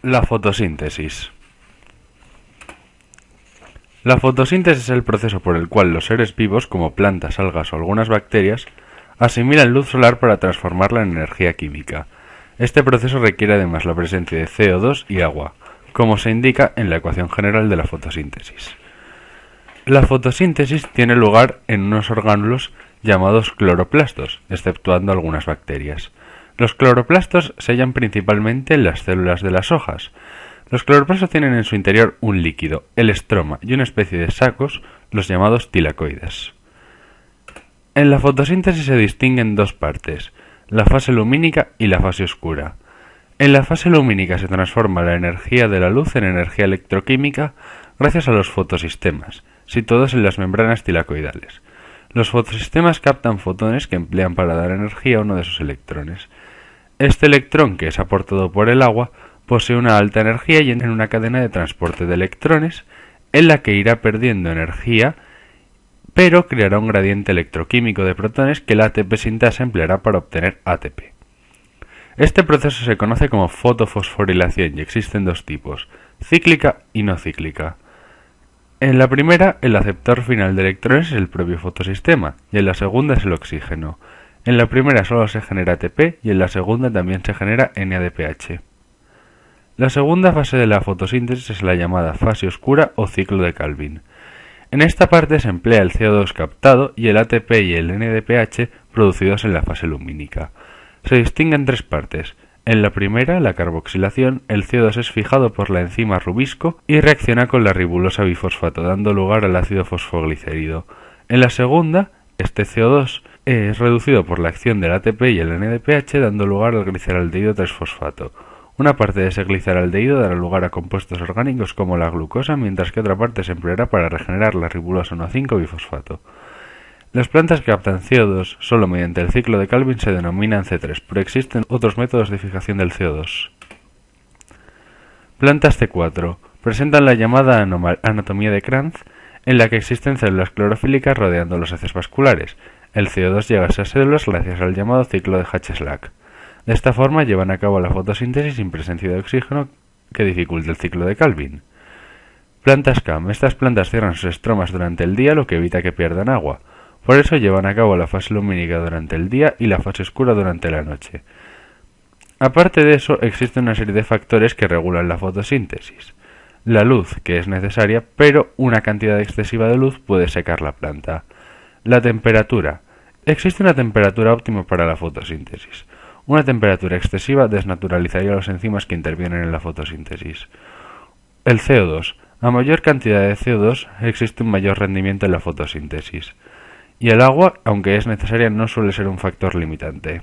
La fotosíntesis. La fotosíntesis es el proceso por el cual los seres vivos, como plantas, algas o algunas bacterias, asimilan luz solar para transformarla en energía química. Este proceso requiere además la presencia de CO2 y agua, como se indica en la ecuación general de la fotosíntesis. La fotosíntesis tiene lugar en unos orgánulos llamados cloroplastos, exceptuando algunas bacterias. Los cloroplastos se hallan principalmente en las células de las hojas. Los cloroplastos tienen en su interior un líquido, el estroma, y una especie de sacos, los llamados tilacoides. En la fotosíntesis se distinguen dos partes, la fase lumínica y la fase oscura. En la fase lumínica se transforma la energía de la luz en energía electroquímica gracias a los fotosistemas, situados en las membranas tilacoidales. Los fotosistemas captan fotones que emplean para dar energía a uno de sus electrones. Este electrón, que es aportado por el agua, posee una alta energía y en una cadena de transporte de electrones, en la que irá perdiendo energía, pero creará un gradiente electroquímico de protones que la ATP sintasa empleará para obtener ATP. Este proceso se conoce como fotofosforilación y existen dos tipos, cíclica y no cíclica. En la primera, el aceptor final de electrones es el propio fotosistema, y en la segunda es el oxígeno. En la primera solo se genera ATP y en la segunda también se genera NADPH. La segunda fase de la fotosíntesis es la llamada fase oscura o ciclo de Calvin. En esta parte se emplea el CO2 captado y el ATP y el NADPH producidos en la fase lumínica. Se distinguen tres partes. En la primera, la carboxilación, el CO2 es fijado por la enzima rubisco y reacciona con la ribulosa bifosfato, dando lugar al ácido fosfoglicérido. En la segunda, este CO2 es reducido por la acción del ATP y el NADPH, dando lugar al gliceraldehído 3-fosfato. Una parte de ese gliceraldehído dará lugar a compuestos orgánicos como la glucosa, mientras que otra parte se empleará para regenerar la ribulosa 1,5-bifosfato. Las plantas que captan CO2 solo mediante el ciclo de Calvin se denominan C3, pero existen otros métodos de fijación del CO2. Plantas C4 presentan la llamada anatomía de Kranz, en la que existen células clorofílicas rodeando los haces vasculares. El CO2 llega a esas células gracias al llamado ciclo de Hatch-Slack. De esta forma llevan a cabo la fotosíntesis sin presencia de oxígeno que dificulta el ciclo de Calvin. Plantas CAM. Estas plantas cierran sus estromas durante el día, lo que evita que pierdan agua. Por eso llevan a cabo la fase lumínica durante el día y la fase oscura durante la noche. Aparte de eso, existe una serie de factores que regulan la fotosíntesis. La luz, que es necesaria, pero una cantidad excesiva de luz puede secar la planta. La temperatura. Existe una temperatura óptima para la fotosíntesis. Una temperatura excesiva desnaturalizaría las enzimas que intervienen en la fotosíntesis. El CO2. A mayor cantidad de CO2 existe un mayor rendimiento en la fotosíntesis. Y el agua, aunque es necesaria, no suele ser un factor limitante.